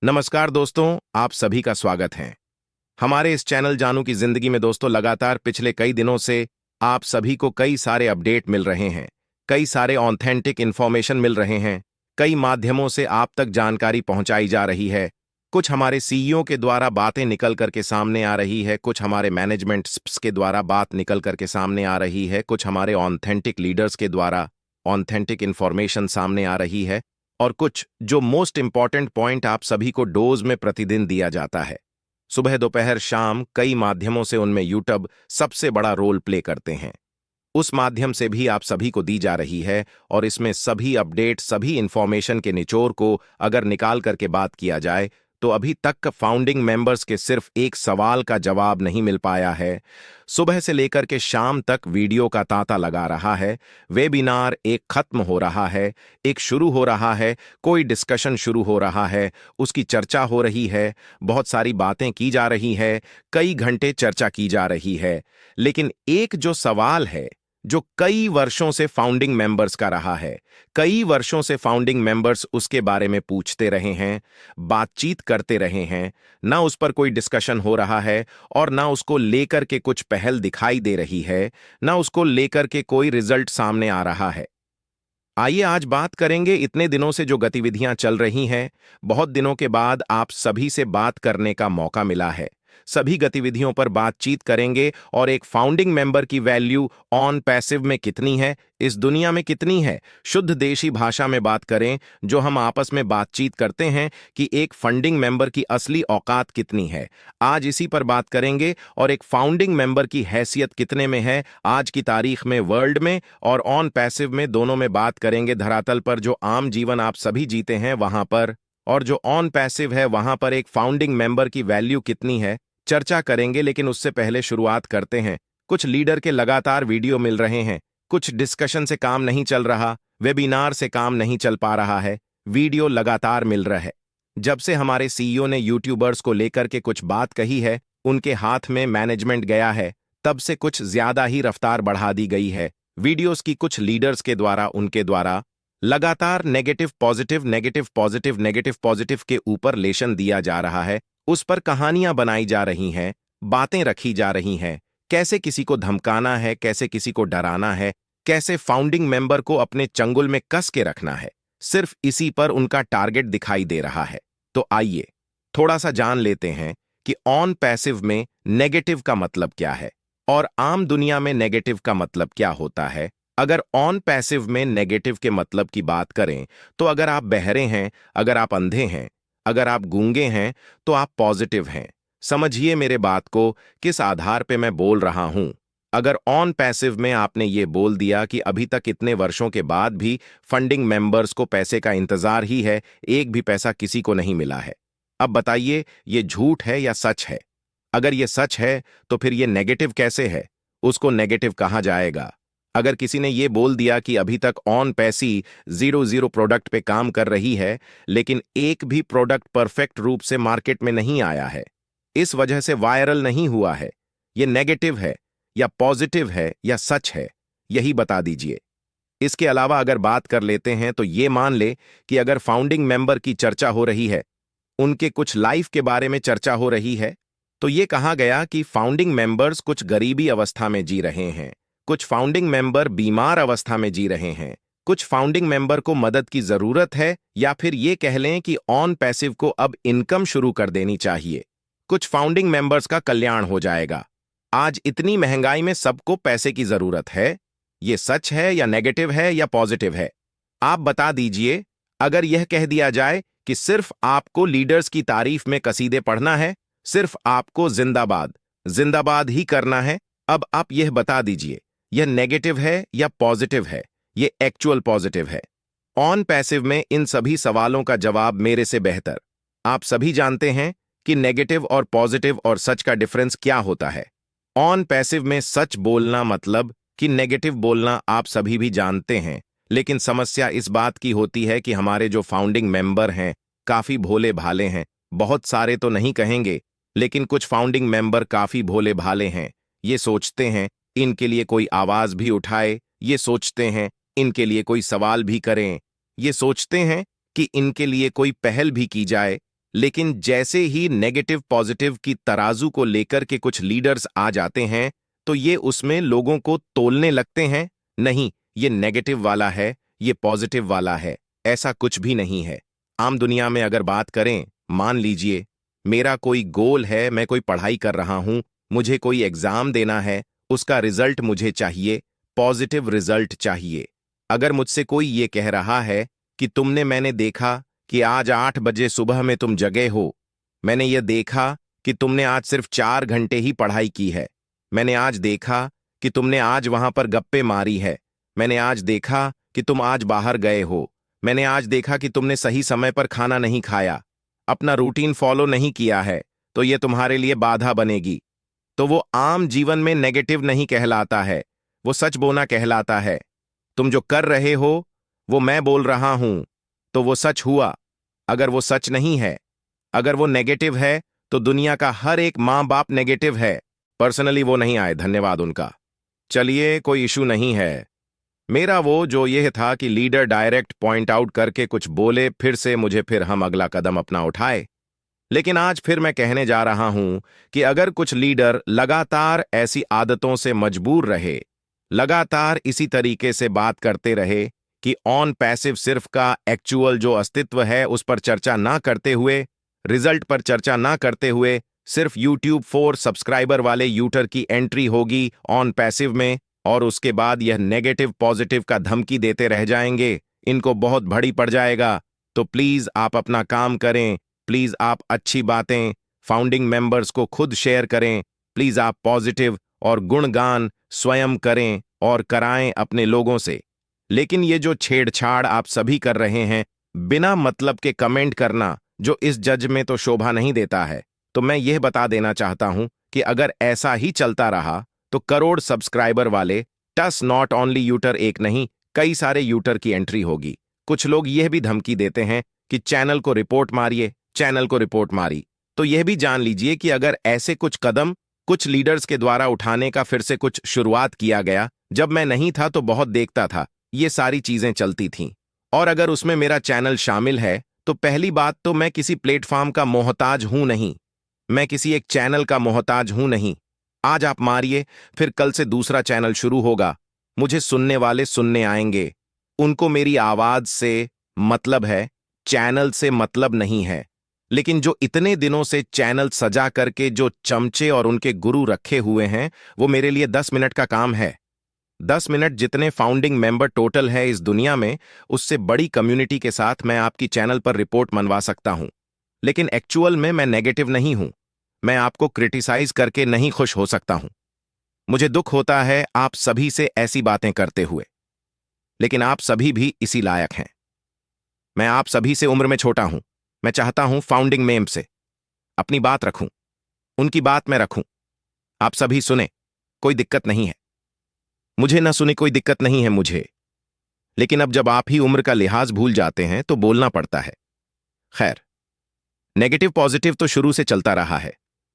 नमस्कार दोस्तों, आप सभी का स्वागत है हमारे इस चैनल जानू की जिंदगी में। दोस्तों, लगातार पिछले कई दिनों से आप सभी को कई सारे अपडेट मिल रहे हैं, कई सारे ऑथेंटिक इंफॉर्मेशन मिल रहे हैं, कई माध्यमों से आप तक जानकारी पहुंचाई जा रही है। कुछ हमारे सीईओ के द्वारा बातें निकल करके सामने आ रही है, कुछ हमारे मैनेजमेंट के द्वारा बात निकल करके सामने आ रही है, कुछ हमारे ऑथेंटिक लीडर्स के द्वारा ऑथेंटिक इंफॉर्मेशन सामने आ रही है, और कुछ जो मोस्ट इंपॉर्टेंट पॉइंट आप सभी को डोज में प्रतिदिन दिया जाता है। सुबह दोपहर शाम कई माध्यमों से उनमें यूट्यूब सबसे बड़ा रोल प्ले करते हैं। उस माध्यम से भी आप सभी को दी जा रही है, और इसमें सभी अपडेट, सभी इंफॉर्मेशन के निचोड़ को अगर निकाल करके बात किया जाए तो अभी तक फाउंडिंग मेंबर्स के सिर्फ एक सवाल का जवाब नहीं मिल पाया है। सुबह से लेकर के शाम तक वीडियो का तांता लगा रहा है, वेबिनार एक खत्म हो रहा है, एक शुरू हो रहा है, कोई डिस्कशन शुरू हो रहा है, उसकी चर्चा हो रही है, बहुत सारी बातें की जा रही है, कई घंटे चर्चा की जा रही है। लेकिन एक जो सवाल है जो कई वर्षों से फाउंडिंग मेंबर्स का रहा है, कई वर्षों से फाउंडिंग मेंबर्स उसके बारे में पूछते रहे हैं, बातचीत करते रहे हैं, ना उस पर कोई डिस्कशन हो रहा है और ना उसको लेकर के कुछ पहल दिखाई दे रही है, ना उसको लेकर के कोई रिजल्ट सामने आ रहा है। आइए आज बात करेंगे इतने दिनों से जो गतिविधियां चल रही हैं। बहुत दिनों के बाद आप सभी से बात करने का मौका मिला है, सभी गतिविधियों पर बातचीत करेंगे और एक फाउंडिंग मेंबर की वैल्यू ऑन पैसिव में कितनी है, इस दुनिया में कितनी है, शुद्ध देशी भाषा में बात करें जो हम आपस में बातचीत करते हैं कि एक फंडिंग मेंबर की असली औकात कितनी है। आज इसी पर बात करेंगे, और एक फाउंडिंग मेंबर की हैसियत कितने में है आज की तारीख में, वर्ल्ड में और ऑन पैसिव में, दोनों में बात करेंगे। धरातल पर जो आम जीवन आप सभी जीते हैं वहां पर, और जो ऑन पैसिव है वहां पर एक फाउंडिंग मेंबर की वैल्यू कितनी है, चर्चा करेंगे। लेकिन उससे पहले शुरुआत करते हैं। कुछ लीडर के लगातार वीडियो मिल रहे हैं, कुछ डिस्कशन से काम नहीं चल रहा, वेबिनार से काम नहीं चल पा रहा है, वीडियो लगातार मिल रहा है। जब से हमारे सीईओ ने यूट्यूबर्स को लेकर के कुछ बात कही है, उनके हाथ में मैनेजमेंट गया है, तब से कुछ ज्यादा ही रफ्तार बढ़ा दी गई है। वीडियोस की कुछ लीडर्स के द्वारा, उनके द्वारा लगातार negative positive, negative positive, negative positive के ऊपर लेशन दिया जा रहा है, उस पर कहानियां बनाई जा रही हैं, बातें रखी जा रही हैं, कैसे किसी को धमकाना है, कैसे किसी को डराना है, कैसे फाउंडिंग मेंबर को अपने चंगुल में कस के रखना है। सिर्फ इसी पर उनका टारगेट दिखाई दे रहा है। तो आइए थोड़ा सा जान लेते हैं कि ऑन पैसिव में नेगेटिव का मतलब क्या है और आम दुनिया में नेगेटिव का मतलब क्या होता है। अगर ऑन पैसिव में नेगेटिव के मतलब की बात करें तो अगर आप बहरे हैं, अगर आप अंधे हैं, अगर आप गूंगे हैं तो आप पॉजिटिव हैं। समझिए मेरे बात को, किस आधार पे मैं बोल रहा हूं। अगर ऑन पैसिव में आपने ये बोल दिया कि अभी तक इतने वर्षों के बाद भी फंडिंग मेंबर्स को पैसे का इंतजार ही है, एक भी पैसा किसी को नहीं मिला है, अब बताइए ये झूठ है या सच है। अगर ये सच है तो फिर ये नेगेटिव कैसे है, उसको नेगेटिव कहा जाएगा। अगर किसी ने ये बोल दिया कि अभी तक ऑन पैसी 00 प्रोडक्ट पे काम कर रही है, लेकिन एक भी प्रोडक्ट परफेक्ट रूप से मार्केट में नहीं आया है, इस वजह से वायरल नहीं हुआ है, ये नेगेटिव है या पॉजिटिव है या सच है, यही बता दीजिए। इसके अलावा अगर बात कर लेते हैं तो ये मान ले कि अगर फाउंडिंग मेंबर की चर्चा हो रही है, उनके कुछ लाइफ के बारे में चर्चा हो रही है, तो ये कहा गया कि फाउंडिंग मेंबर्स कुछ गरीबी अवस्था में जी रहे हैं, कुछ फाउंडिंग मेंबर बीमार अवस्था में जी रहे हैं, कुछ फाउंडिंग मेंबर को मदद की जरूरत है, या फिर ये कह लें कि ऑन पैसिव को अब इनकम शुरू कर देनी चाहिए, कुछ फाउंडिंग मेंबर्स का कल्याण हो जाएगा। आज इतनी महंगाई में सबको पैसे की जरूरत है। ये सच है या नेगेटिव है या पॉजिटिव है, आप बता दीजिए। अगर यह कह दिया जाए कि सिर्फ आपको लीडर्स की तारीफ में कसीदे पढ़ना है, सिर्फ आपको जिंदाबाद जिंदाबाद ही करना है, अब आप यह बता दीजिए यह नेगेटिव है या पॉजिटिव है, यह एक्चुअल पॉजिटिव है। ऑन पैसिव में इन सभी सवालों का जवाब मेरे से बेहतर आप सभी जानते हैं कि नेगेटिव और पॉजिटिव और सच का डिफरेंस क्या होता है। ऑन पैसिव में सच बोलना मतलब कि नेगेटिव बोलना आप सभी भी जानते हैं, लेकिन समस्या इस बात की होती है कि हमारे जो फाउंडिंग मेंबर हैं काफी भोले भाले हैं। बहुत सारे तो नहीं कहेंगे, लेकिन कुछ फाउंडिंग मेंबर काफी भोले भाले हैं। ये सोचते हैं इनके लिए कोई आवाज भी उठाए, ये सोचते हैं इनके लिए कोई सवाल भी करें, ये सोचते हैं कि इनके लिए कोई पहल भी की जाए, लेकिन जैसे ही नेगेटिव पॉजिटिव की तराजू को लेकर के कुछ लीडर्स आ जाते हैं तो ये उसमें लोगों को तोलने लगते हैं। नहीं, ये नेगेटिव वाला है, ये पॉजिटिव वाला है, ऐसा कुछ भी नहीं है। आम दुनिया में अगर बात करें, मान लीजिए मेरा कोई गोल है, मैं कोई पढ़ाई कर रहा हूं, मुझे कोई एग्जाम देना है, उसका रिजल्ट मुझे चाहिए, पॉजिटिव रिजल्ट चाहिए। अगर मुझसे कोई ये कह रहा है कि मैंने देखा कि आज 8 बजे सुबह में तुम जगे हो, मैंने ये देखा कि तुमने आज सिर्फ 4 घंटे ही पढ़ाई की है, मैंने आज देखा कि तुमने आज वहां पर गप्पे मारी है, मैंने आज देखा कि तुम आज बाहर गए हो, मैंने आज देखा कि तुमने सही समय पर खाना नहीं खाया, अपना रूटीन फॉलो नहीं किया है, तो ये तुम्हारे लिए बाधा बनेगी। तो वो आम जीवन में नेगेटिव नहीं कहलाता है, वो सच बोना कहलाता है। तुम जो कर रहे हो वो मैं बोल रहा हूं, तो वो सच हुआ। अगर वो सच नहीं है, अगर वो नेगेटिव है, तो दुनिया का हर एक मां बाप नेगेटिव है। पर्सनली वो नहीं आए, धन्यवाद उनका। चलिए, कोई इशू नहीं है। मेरा वो जो यह था कि लीडर डायरेक्ट पॉइंट आउट करके कुछ बोले, फिर से मुझे फिर हम अगला कदम अपना उठाए। लेकिन आज फिर मैं कहने जा रहा हूं कि अगर कुछ लीडर लगातार ऐसी आदतों से मजबूर रहे, लगातार इसी तरीके से बात करते रहे कि ऑन पैसिव सिर्फ का एक्चुअल जो अस्तित्व है उस पर चर्चा ना करते हुए, रिजल्ट पर चर्चा ना करते हुए सिर्फ यूट्यूब 4 सब्सक्राइबर वाले यूटर की एंट्री होगी ऑन पैसिव में, और उसके बाद यह नेगेटिव पॉजिटिव का धमकी देते रह जाएंगे, इनको बहुत भारी पड़ जाएगा। तो प्लीज आप अपना काम करें, प्लीज आप अच्छी बातें फाउंडिंग मेंबर्स को खुद शेयर करें, प्लीज आप पॉजिटिव और गुणगान स्वयं करें और कराएं अपने लोगों से। लेकिन ये जो छेड़छाड़ आप सभी कर रहे हैं, बिना मतलब के कमेंट करना, जो इस जज में तो शोभा नहीं देता है, तो मैं यह बता देना चाहता हूं कि अगर ऐसा ही चलता रहा तो करोड़ सब्सक्राइबर वाले टस नॉट ओनली यूटर एक नहीं, कई सारे यूटर की एंट्री होगी। कुछ लोग यह भी धमकी देते हैं कि चैनल को रिपोर्ट मारिए, चैनल को रिपोर्ट मारी। तो यह भी जान लीजिए कि अगर ऐसे कुछ कदम कुछ लीडर्स के द्वारा उठाने का फिर से कुछ शुरुआत किया गया, जब मैं नहीं था तो बहुत देखता था, ये सारी चीजें चलती थीं। और अगर उसमें मेरा चैनल शामिल है, तो पहली बात तो मैं किसी प्लेटफॉर्म का मोहताज हूं नहीं, मैं किसी एक चैनल का मोहताज हूं नहीं। आज आप मारिए, फिर कल से दूसरा चैनल शुरू होगा, मुझे सुनने वाले सुनने आएंगे, उनको मेरी आवाज से मतलब है, चैनल से मतलब नहीं है। लेकिन जो इतने दिनों से चैनल सजा करके जो चमचे और उनके गुरु रखे हुए हैं, वो मेरे लिए 10 मिनट का काम है। 10 मिनट जितने फाउंडिंग मेंबर टोटल है इस दुनिया में, उससे बड़ी कम्युनिटी के साथ मैं आपकी चैनल पर रिपोर्ट मनवा सकता हूं। लेकिन एक्चुअल में मैं नेगेटिव नहीं हूं, मैं आपको क्रिटिसाइज करके नहीं खुश हो सकता हूं। मुझे दुख होता है आप सभी से ऐसी बातें करते हुए, लेकिन आप सभी भी इसी लायक हैं। मैं आप सभी से उम्र में छोटा हूं, मैं चाहता हूं फाउंडिंग मेम से अपनी बात रखूं, उनकी बात मैं रखूं, आप सभी सुने, कोई दिक्कत नहीं है। मुझे ना सुने कोई दिक्कत नहीं है मुझे। लेकिन अब जब आप ही उम्र का लिहाज भूल जाते हैं तो बोलना पड़ता है। खैर, नेगेटिव पॉजिटिव तो शुरू से चलता रहा है,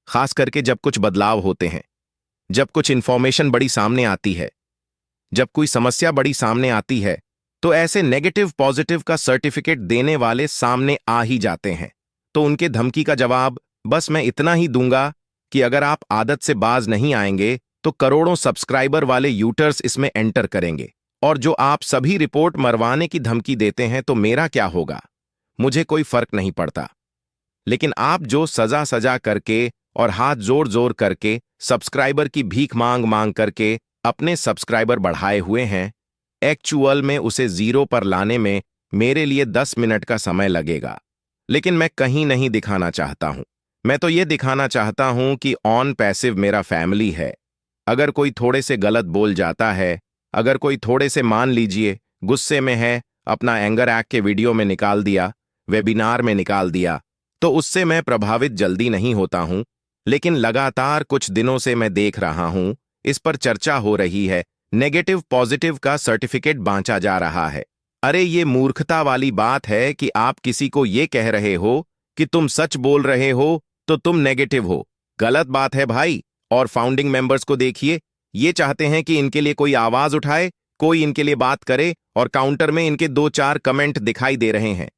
खास करके जब कुछ बदलाव होते हैं, जब कुछ इंफॉर्मेशन बड़ी सामने आती है, जब कोई समस्या बड़ी सामने आती है, तो ऐसे नेगेटिव पॉजिटिव का सर्टिफिकेट देने वाले सामने आ ही जाते हैं। तो उनके धमकी का जवाब बस मैं इतना ही दूंगा कि अगर आप आदत से बाज नहीं आएंगे तो करोड़ों सब्सक्राइबर वाले यूटर्स इसमें एंटर करेंगे, और जो आप सभी रिपोर्ट मरवाने की धमकी देते हैं तो मेरा क्या होगा, मुझे कोई फर्क नहीं पड़ता। लेकिन आप जो सजा सजा करके और हाथ जोड़ जोड़ करके सब्सक्राइबर की भीख मांग मांग करके अपने सब्सक्राइबर बढ़ाए हुए हैं, एक्चुअल में उसे 0 पर लाने में मेरे लिए 10 मिनट का समय लगेगा। लेकिन मैं कहीं नहीं दिखाना चाहता हूं, मैं तो ये दिखाना चाहता हूं कि ऑन पैसिव मेरा फैमिली है। अगर कोई थोड़े से गलत बोल जाता है, अगर कोई थोड़े से मान लीजिए गुस्से में है, अपना एंगर एक्ट के वीडियो में निकाल दिया, वेबिनार में निकाल दिया, तो उससे मैं प्रभावित जल्दी नहीं होता हूं। लेकिन लगातार कुछ दिनों से मैं देख रहा हूं, इस पर चर्चा हो रही है, नेगेटिव पॉजिटिव का सर्टिफिकेट बांटा जा रहा है। अरे ये मूर्खता वाली बात है कि आप किसी को ये कह रहे हो कि तुम सच बोल रहे हो तो तुम नेगेटिव हो, गलत बात है भाई। और फाउंडिंग मेंबर्स को देखिए, ये चाहते हैं कि इनके लिए कोई आवाज उठाए, कोई इनके लिए बात करे, और काउंटर में इनके 2-4 कमेंट दिखाई दे रहे हैं।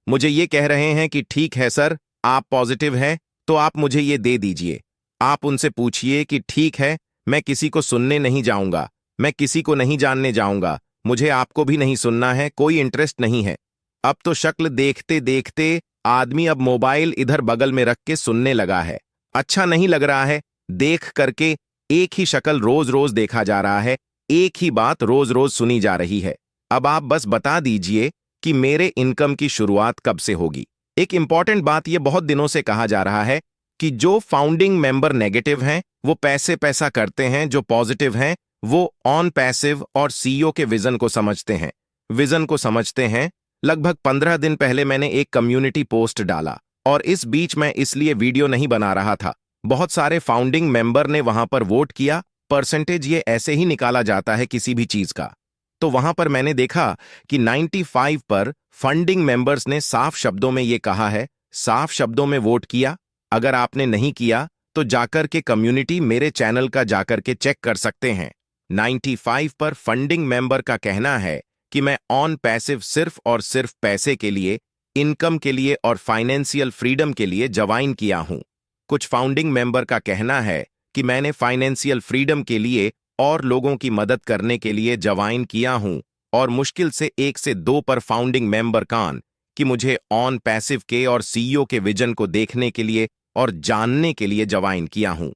मुझे ये कह रहे हैं कि ठीक है सर, आप पॉजिटिव हैं तो आप मुझे ये दे दीजिए। आप उनसे पूछिए कि ठीक है, मैं किसी को सुनने नहीं जाऊंगा, मैं किसी को नहीं जानने जाऊंगा, मुझे आपको भी नहीं सुनना है, कोई इंटरेस्ट नहीं है। अब तो शक्ल देखते देखते आदमी अब मोबाइल इधर बगल में रख के सुनने लगा है। अच्छा नहीं लग रहा है देख करके, एक ही शक्ल रोज रोज देखा जा रहा है, एक ही बात रोज रोज सुनी जा रही है। अब आप बस बता दीजिए कि मेरे इनकम की शुरुआत कब से होगी। एक इंपॉर्टेंट बात यह बहुत दिनों से कहा जा रहा है कि जो फाउंडिंग मेंबर नेगेटिव हैं वो पैसे पैसा करते हैं, जो पॉजिटिव हैं वो ऑन पैसिव और सीईओ के विजन को समझते हैं। विजन को समझते हैं। लगभग 15 दिन पहले मैंने एक कम्युनिटी पोस्ट डाला और इस बीच मैं इसलिए वीडियो नहीं बना रहा था। बहुत सारे फाउंडिंग मेंबर ने वहां पर वोट किया। परसेंटेज ये ऐसे ही निकाला जाता है किसी भी चीज का। तो वहां पर मैंने देखा कि 95 पर फंडिंग मेंबर्स ने साफ शब्दों में ये कहा है, साफ शब्दों में वोट किया। अगर आपने नहीं किया तो जाकर के कम्युनिटी मेरे चैनल का जाकर के चेक कर सकते हैं। 95 पर फंडिंग मेंबर का कहना है कि मैं ऑन पैसिव सिर्फ और सिर्फ पैसे के लिए, इनकम के लिए और फाइनेंशियल फ्रीडम के लिए ज्वाइन किया हूं। कुछ फाउंडिंग मेंबर का कहना है कि मैंने फाइनेंशियल फ्रीडम के लिए और लोगों की मदद करने के लिए ज्वाइन किया हूं, और मुश्किल से 1 से 2 पर फाउंडिंग मेंबर कान कि मुझे ऑन पैसिव के और सीईओ के विजन को देखने के लिए और जानने के लिए ज्वाइन किया हूं।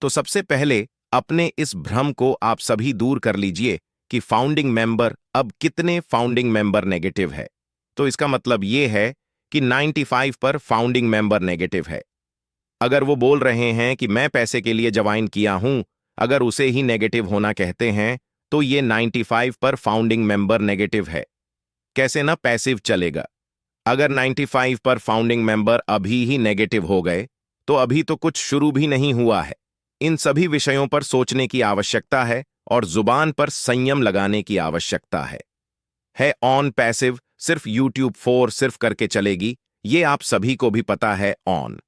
तो सबसे पहले अपने इस भ्रम को आप सभी दूर कर लीजिए कि फाउंडिंग मेंबर, अब कितने फाउंडिंग मेंबर नेगेटिव है। तो इसका मतलब यह है कि 95 पर फाउंडिंग मेंबर नेगेटिव है। अगर वो बोल रहे हैं कि मैं पैसे के लिए ज्वाइन किया हूं, अगर उसे ही नेगेटिव होना कहते हैं, तो ये 95 पर फाउंडिंग मेंबर नेगेटिव है। कैसे ना पैसिव चलेगा। अगर 95 पर फाउंडिंग मेंबर अभी ही नेगेटिव हो गए तो अभी तो कुछ शुरू भी नहीं हुआ है। इन सभी विषयों पर सोचने की आवश्यकता है और जुबान पर संयम लगाने की आवश्यकता है ऑन पैसिव सिर्फ YouTube 4 सिर्फ करके चलेगी, ये आप सभी को भी पता है। ऑन